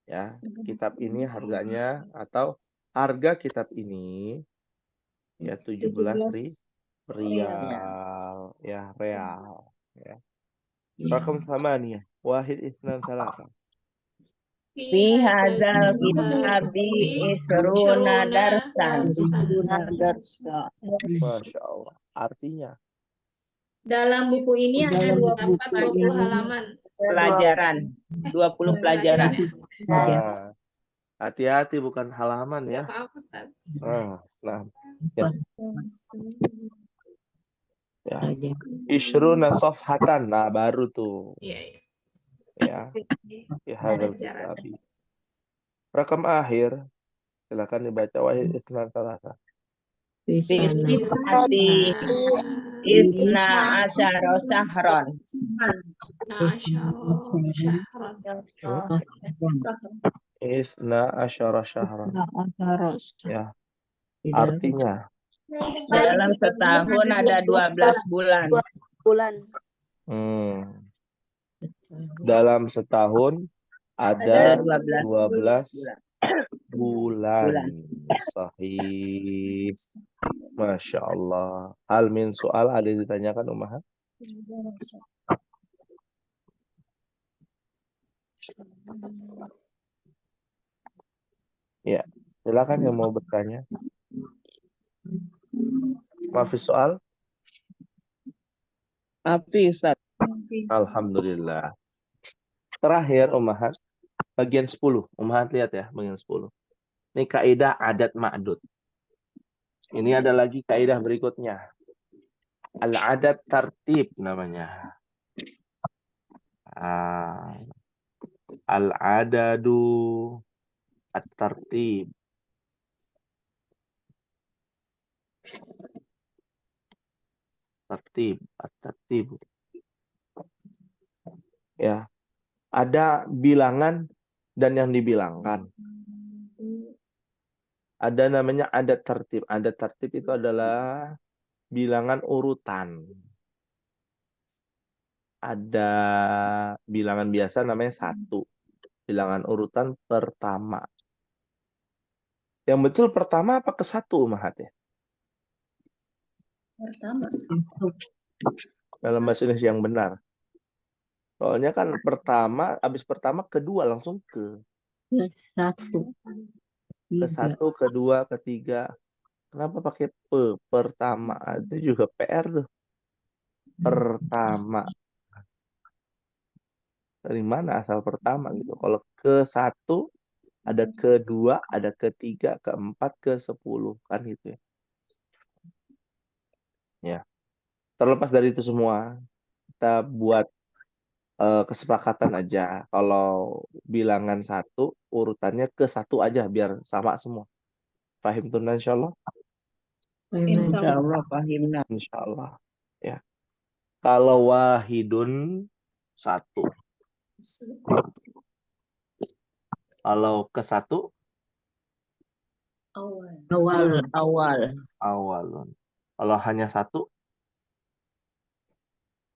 Ya, kitab ini harganya atau harga kitab ini ya 17 rial ya, real ya. Rakam 8 wahid isnan salasa. Fi hadzal kitabi isruna darsan. Masya Allah. Artinya Dalam buku ini ada 20 halaman. Pelajaran. 20 pelajaran. Hati-hati, bukan halaman ya. Nah, ya. Ishruna safhatan. Nah, baru tuh. Ya. Ya, hadzal kitabi. Rakam akhir silakan dibaca wahid isnan salasa. Fisifati isna asyara syahron. Isna asyara syahran. Ya. Artinya Dalam setahun ada 12 bulan. Dalam setahun ada 12 bulan. Sahih. Masya Allah. Hal min soal ada yang ditanyakan Umar? Ya, silakan yang mau bertanya. Maafis soal? Ustaz. Alhamdulillah. Terakhir Ummahat, bagian 10. Ummahat lihat ya, bagian 10. Ini kaidah adat ma'dud. Ini ada lagi kaidah berikutnya. Al-adat tartib namanya. Al-adadu at-tartib. At-tartib. Ya. Ada bilangan dan yang dibilangkan. Ada namanya adat tertib. Adat tertib itu adalah bilangan urutan. Ada bilangan biasa namanya 1. Bilangan urutan pertama. Yang betul pertama apa ke 1, Mahat ya? Pertama. Dalam bahasa Indonesia yang benar. Soalnya kan pertama, habis pertama kedua langsung ke. Satu. Ke 1, kedua, ketiga. Kenapa pakai pertama? Itu juga PR tuh. Pertama. Dari mana asal pertama gitu? Kalau ke 1, ada kedua, ada ketiga, keempat, ke-10 kan gitu ya. Ya. Terlepas dari itu semua, kita buat kesepakatan aja. Kalau bilangan 1, urutannya ke 1 aja biar sama semua. Fahim tuh insyaallah? Insya Allah fahimna. Insyaallah. Ya. Kalau wahidun 1. Kalau ke 1 Awal. awalun. Kalau hanya 1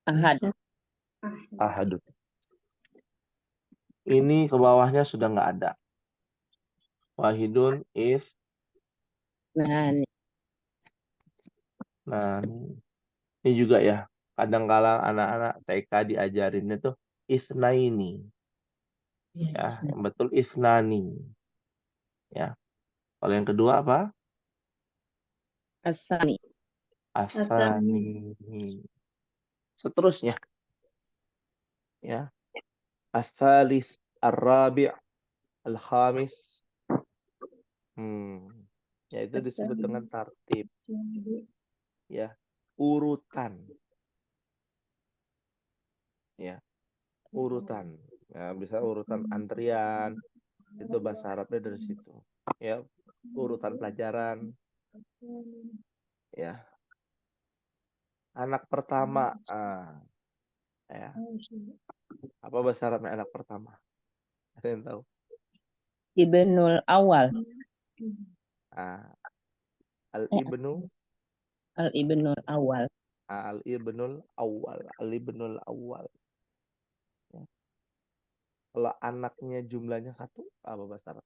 Ahad. ahadun. Ini ke bawahnya sudah nggak ada. Wahidun is. Nah, ini juga ya. Kadang-kala anak-anak TK diajarinnya tuh isnaini. Ya, yang betul isnani. Ya. Kalau yang kedua apa? Asani. Asani. Seterusnya. Ya. As-salis, ar-rabi', al-khamis. Ya, itu disebut dengan tartib. Ya. Urutan. Ya. Urutan. Ya, bisa urutan antrian. Itu bahasa Arabnya dari situ. Ya. Urutan pelajaran. Ya. Anak pertama. Ya. Apa bahasa Arabnya anak pertama? Ada yang tahu? Ibnul awal. Al-ibnu. Al-ibnul awal. Al-ibnul awal. Al-ibnul awal. Ya. Kalau anaknya jumlahnya 1, apa bahasa Arab?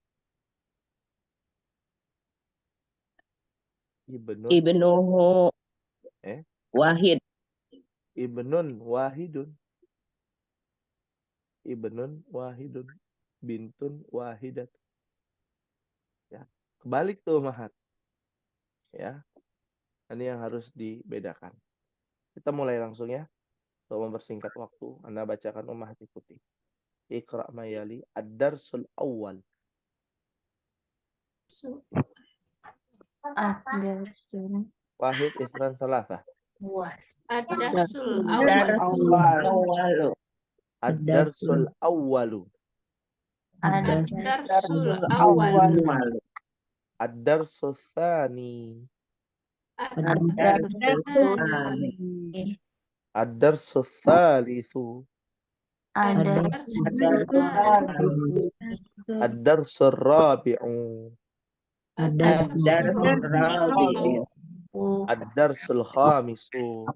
Ibnuhu wahid. Ibnun wahidun. Ibnun wahidun. Bintun wahidat. Ya. Kebalik tuh, Mahat. Ya. Ini yang harus dibedakan. Kita mulai langsung ya. Untuk mempersingkat waktu, Anda bacakan Mahat ikuti. Iqra' mayali ad-darsul awal. Wahid, isran, salasa. Ad-darsul awal. Ad-darsul awalu. Ad-darsul awal. Ad-darsul thani. Ad-darsul thalithu. Ad-darsul rabi'u. Ad-darsul khamisu.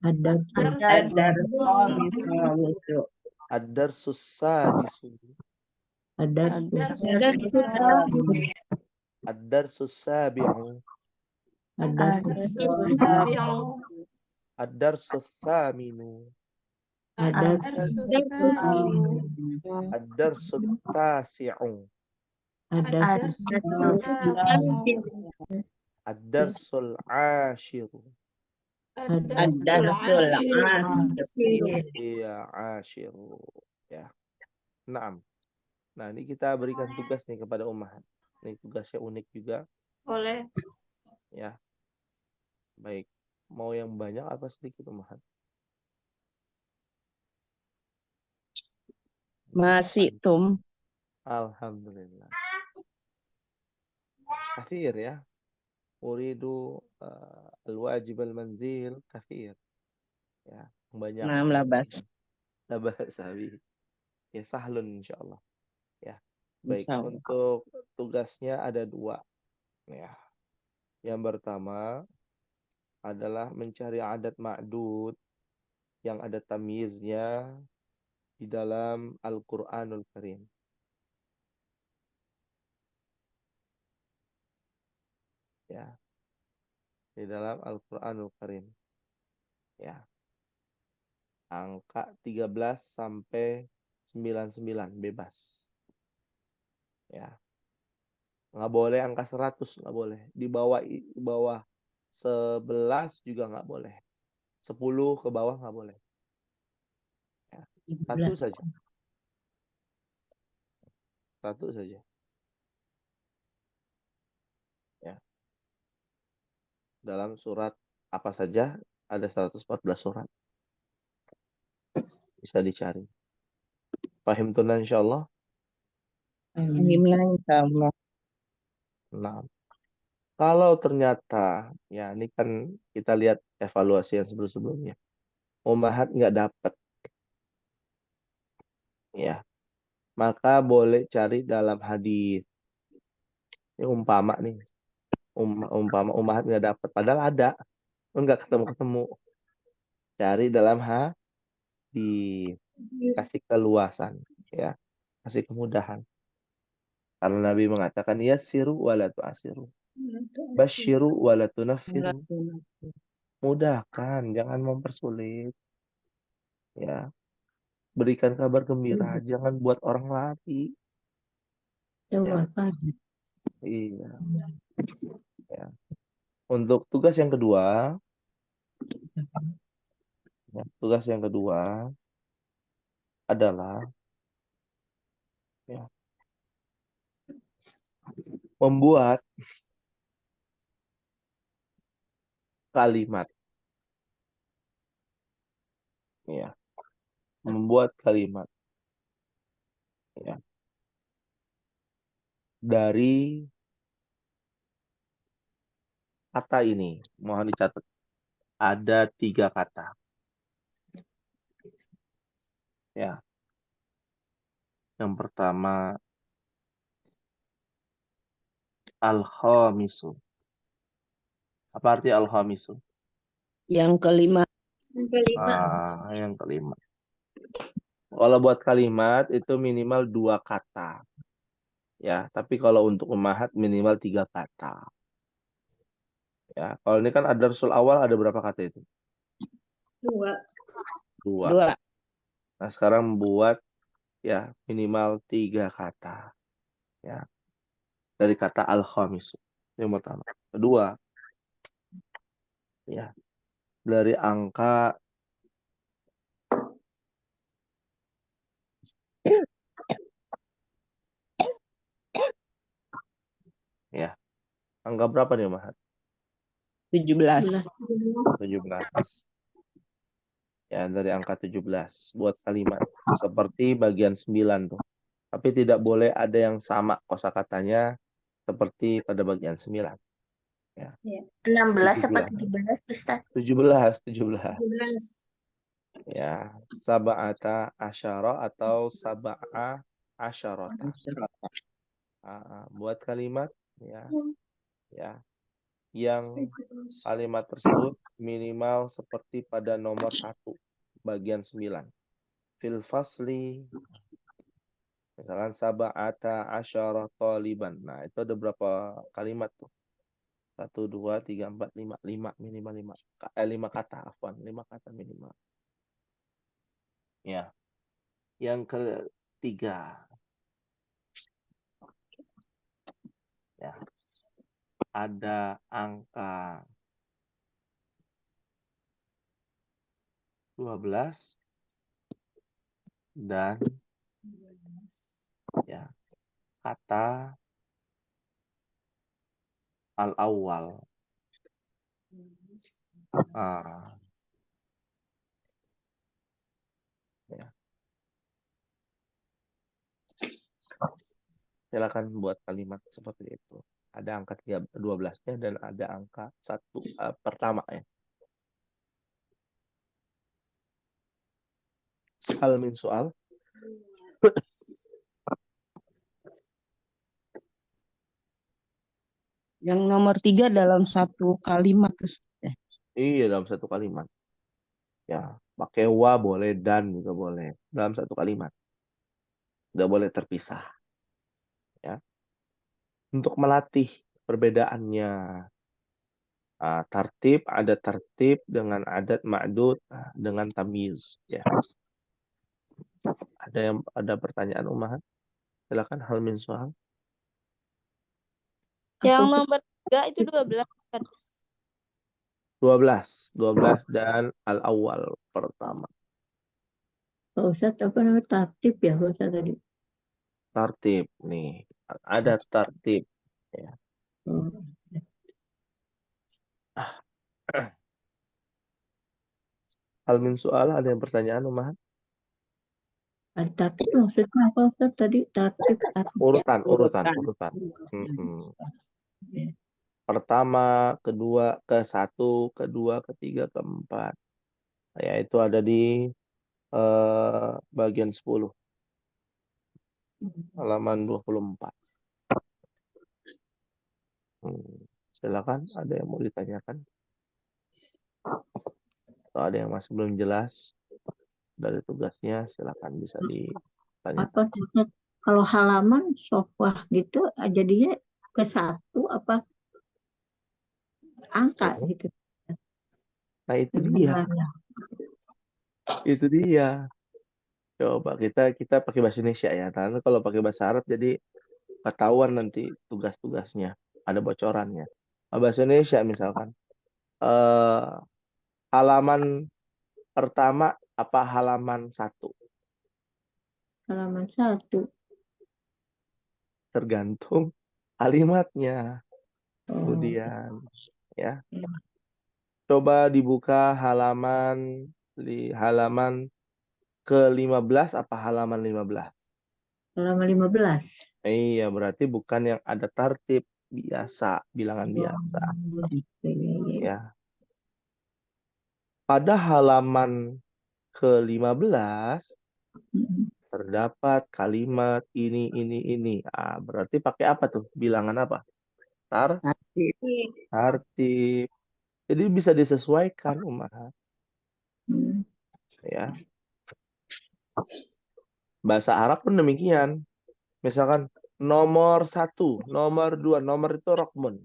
Ad-darsul sadisu. Ad-darsul sabi'u. Ad-darsul thaminu. Ad-darsul tasi'u. Ad-darsul ashiru. Iya, ashiru. Ya. Naam. Nah, ini kita berikan tugas nih kepada Ummahat. Ini tugasnya unik juga. Boleh. Ya, baik. Mau yang banyak apa sedikit, Umahat? Masih, Tum. Alhamdulillah. Kathir ya. Uridu al-wajib al-manzil kathir. Ya, banyak. Nah, labas. Labas sabi. Ya, sahlun insyaallah. Ya. Baik, Insya Allah. untuk tugasnya ada 2. Ya. Yang pertama adalah mencari adat ma'dud yang ada tamyiznya di dalam Al-Qur'anul Karim. Ya, di dalam Al-Qur'anul Karim. Ya. Angka 13 sampai 99 bebas. Ya. Nggak boleh angka 100, nggak boleh. Di bawah 11 juga nggak boleh. 10 ke bawah nggak boleh. Ya. Satu saja. Satu saja. Ya. Dalam surat apa saja ada 114 surat. Bisa dicari. Pahim tunan insyaallah. Gimana insya Allah. Nah, kalau ternyata ya ini kan kita lihat evaluasi yang sebelum-sebelumnya. Ummahat nggak dapat. Ya, maka boleh cari dalam hadis. Ini umpama nih. Umpama ummahat nggak dapat, padahal ada, nggak ketemu. Cari dalam hadis, kasih keluasan, ya, kasih kemudahan. Karena Nabi mengatakan yassiru wala tu'asiru, basyiru wala tunaffiru. Mudahkan, jangan mempersulit. Ya, berikan kabar gembira, jangan buat orang lari. Ya, iya. Ya. Untuk tugas yang kedua, adalah ya, membuat kalimat. Ya, membuat kalimat. Ya, dari kata ini. Mohon dicatat. Ada 3 kata. Ya. Yang pertama, al-khamisu. Apa arti al-khamisu? Yang kelima. Yang kelima. Kalau buat kalimat itu minimal 2 kata. Ya, tapi kalau untuk ummahat minimal 3 kata. Ya, kalau ini kan ada darsul awal ada berapa kata itu? 2. 2. Nah, sekarang buat ya minimal 3 kata. Ya, dari kata al-khamisu. Yang pertama. Kedua, ya, dari angka ya. Angka berapa nih, Mahat? 17. 17. Ya, dari angka 17 buat kalimat seperti bagian 9 tuh. Tapi tidak boleh ada yang sama kosakatanya seperti pada bagian 9. Ya. 16 apa 17, Ustaz? 17. 17. Ya, sab'ata asyara atau sab'a asyarata. Buat kalimat ya, ya, yang kalimat tersebut minimal seperti pada nomor 1 bagian 9. Fil fasli misalkan sab'ata asyara taliban. Nah, itu ada berapa kalimat tuh? 1, 2, 3, 4, 5. 5 minimal 5. 5 kata, afwan. 5 kata minimal. Ya. Yang ketiga. Ya. Ada angka 12 dan ya kata al-awwal. Ah, ya. Silakan buat kalimat seperti itu. Ada angka 12-nya dan ada angka 1 pertama ya. Hal min soal. Yang nomor 3 dalam satu kalimat. Ustaz. Iya, dalam satu kalimat. Ya, pakai wa boleh, dan juga boleh. Dalam satu kalimat. Tidak boleh terpisah. Ya. Untuk melatih perbedaannya. Tartib, ada tertib dengan adat ma'dud dengan tamyiz. Ya. Ada pertanyaan Ummahat? Silakan hal min soal. Yang Apa nomor 3 itu 12. 12 dan al-awwal pertama. Pak Ustadz apa namanya tertib ya Pak Ustadz tadi? Tartib nih. Ada tartib. Ya. Oh. Hal min soal, ada yang pertanyaan Ummahat? Tertib maksudnya apa Ustadz tadi? Tertib Urutan. Hmm. Pertama, kedua, ke satu, kedua, ketiga, keempat. Ya, itu ada di bagian 10. Halaman 24. Silakan, ada yang mau ditanyakan? Atau ada yang masih belum jelas dari tugasnya, silakan bisa ditanyakan. Apa Ustadz? Kalau halaman sofah gitu jadinya ke satu apa angka gitu? Nah, itu dia. Jumlahnya. Itu dia. Coba kita pakai bahasa Indonesia ya. Karena kalau pakai bahasa Arab jadi ketahuan nanti tugas-tugasnya. Ada bocorannya. Bahasa Indonesia misalkan. Halaman pertama apa halaman 1? Halaman 1. Tergantung kalimatnya. Oh. Kemudian ya. Coba dibuka halaman ke-15 apa halaman 15? Halaman 15. Iya, berarti bukan yang ada tertib biasa, bilangan biasa. Ya. Pada halaman ke-15 terdapat kalimat ini. Berarti pakai apa tuh? Bilangan apa? Tartib. Jadi bisa disesuaikan, Ummahat. Ya. Bahasa Arab pun demikian. Misalkan nomor 1, nomor 2, nomor itu rokmun.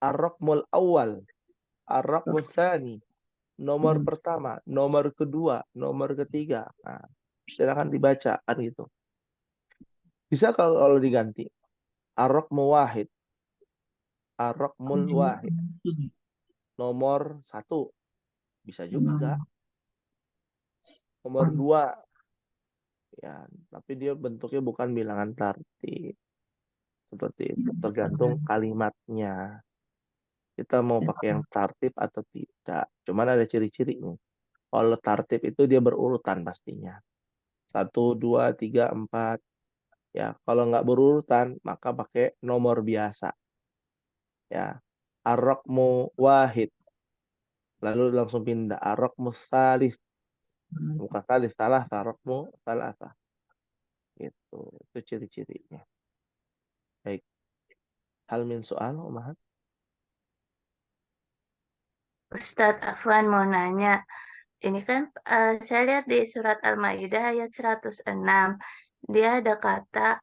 Ar-rokmul awal, ar-rokmul tsani. Nomor pertama, nomor kedua, nomor ketiga. Nah, silakan dibaca kan gitu. Bisa kalau diganti. Ar-rokmu wahid. Ar-rokmul wahid. Nomor 1. Bisa juga. Nomor 2. Ya, tapi dia bentuknya bukan bilangan tartib. Seperti itu. Tergantung kalimatnya. Kita mau pakai yang tartib atau tidak. Cuman ada ciri-cirinya. Kalau tartib itu dia berurutan pastinya. 1, 2, 3, 4. Ya, kalau nggak berurutan, maka pakai nomor biasa. Ya, ar-raqmu wahid. Lalu langsung pindah. Ar-raqmu tsalits. Bukan tsalits, salah. Ar-raqmu tsalatsa. Itu ciri-cirinya. Baik. Hal min soal, Ummahat? Ustadz Afwan mau nanya, ini kan saya lihat di surat Al-Maidah ayat 106, dia ada kata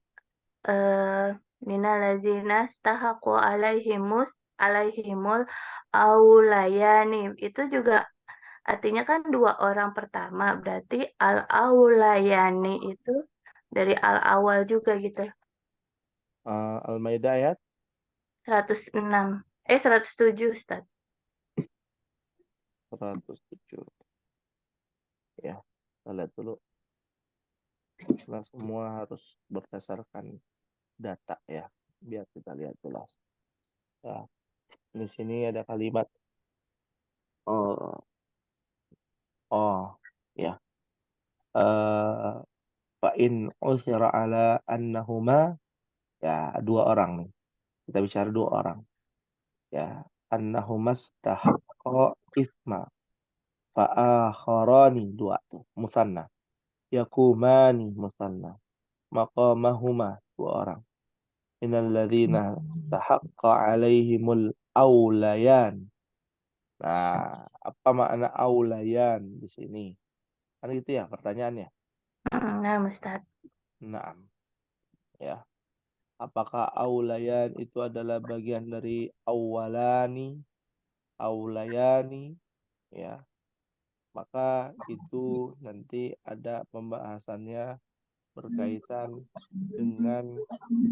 minallazina stahaqu alaihimul aulayani. Itu juga artinya kan 2 orang pertama, berarti al-aulayani itu dari al-awal juga gitu. Al-Maidah ayat 106. 107 Ustaz. 107. Ya, kita lihat dulu. Nah, semua harus berdasarkan data ya, biar kita lihat jelas. Ya, di sini ada kalimat in uthira ala annahuma, ya dua orang nih. Kita bicara dua orang. Ya, annahuma istahaqqa ithma fa'akharani, dua tuh, musanna. Yakumani, musanna. Maqamahuma, dua orang. Innal ladzina istahaqqa alaihimul aulayan. Nah, apa makna aulayan di sini? Kan gitu ya pertanyaannya. Nah, Ustaz. Naam. Ya. Apakah aulayan itu adalah bagian dari awalani, aulayani, ya. Maka itu nanti ada pembahasannya berkaitan dengan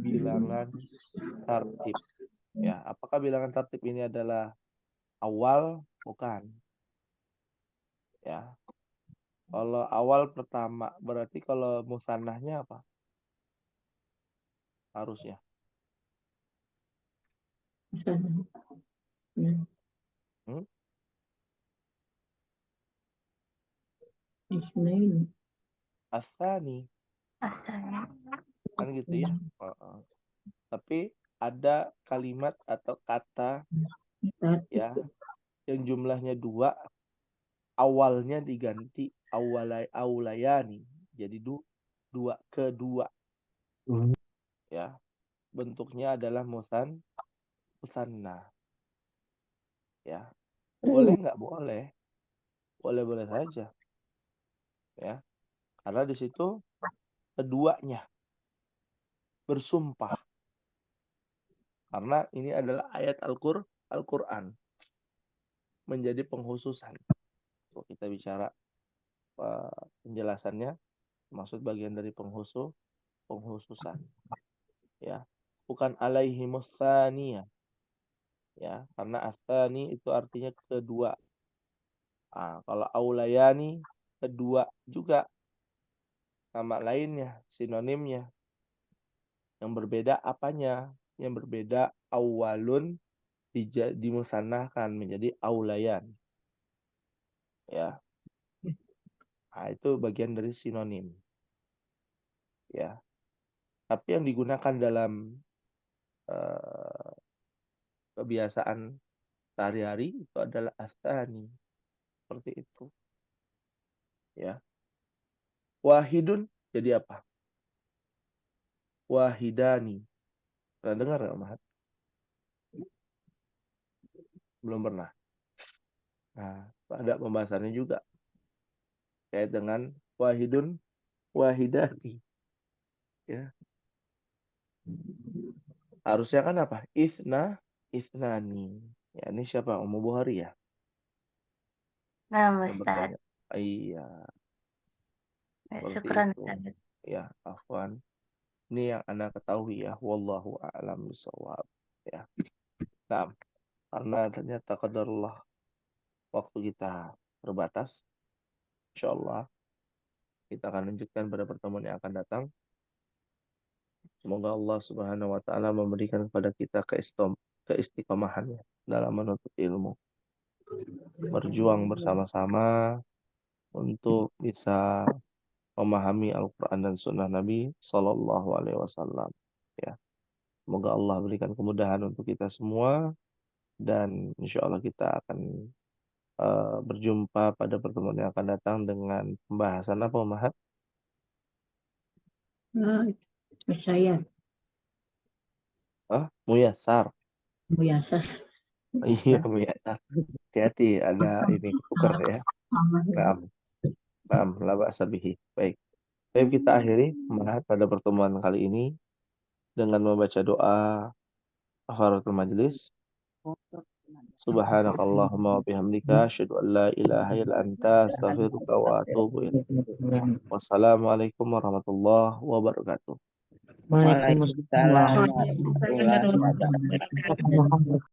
bilangan tartib. Ya, apakah bilangan tartib ini adalah awal? Bukan. Ya. Kalau awal pertama, berarti kalau musannahnya apa? Harusnya. Hmm? Ismail. Asani. Asalnya. Kan gitu ya. Tapi ada kalimat atau kata ya yang jumlahnya dua, awalnya diganti aulayani, jadi dua, kedua. Ya, bentuknya adalah musanna. Ya, boleh nggak? Boleh, boleh saja. Ya, karena di situ keduanya bersumpah. Karena ini adalah ayat Al-Quran. Menjadi penghususan. Kalau kita bicara penjelasannya, maksud bagian dari penghususan. Ya, bukan alaihimus tsaniyah. Ya, karena asani itu artinya kedua. Nah, kalau aulayani kedua juga, nama lainnya, sinonimnya. Yang berbeda apanya? Yang berbeda awalun dimusannahkan menjadi aulayan. Ya. Nah, itu bagian dari sinonim. Ya. Tapi yang digunakan dalam kebiasaan sehari-hari itu adalah astani. Seperti itu. Ya. Wahidun jadi apa? Wahidani. Pernah dengar nggak, Mahat? Belum pernah. Nah, ada pembahasannya juga. Kait dengan wahidun, wahidani. Ya. Harusnya kan apa? Isnani. Ya, ini siapa? Ummu Bukhari ya? Nah, Yang Ustaz. bertanya. Iya, Ya, seperti syukran, itu. Ustaz. Ya, afwan. Ini yang Anda ketahui ya. Wallahu a'lam bishawab. Ya. Nah, karena ternyata qadarullah waktu kita terbatas. Insyaallah kita akan lanjutkan pada pertemuan yang akan datang. Semoga Allah Subhanahu wa taala memberikan kepada kita keistiqomahan ya, dalam menuntut ilmu. Berjuang bersama-sama untuk bisa memahami Al-Quran dan Sunnah Nabi Sallallahu Alaihi Wasallam. Ya, semoga Allah berikan kemudahan untuk kita semua dan insya Allah kita akan berjumpa pada pertemuan yang akan datang dengan pembahasan apa, Mahat? Saya. Muyasar. Muyasar. Iya, Muyasar. Hati-hati ada ini ketuker ya. Naam, la ba'sa bihi. Baik. Baik, kita akhiri Mahat pada pertemuan kali ini dengan membaca doa kafaratul majlis. Subhanakallahumma wa bihamdika asyhadu an la ilaha illa anta astaghfiruka wa atubu ilaik. Wassalamualaikum warahmatullahi wabarakatuh. Waalaikumsalam warahmatullahi wabarakatuh.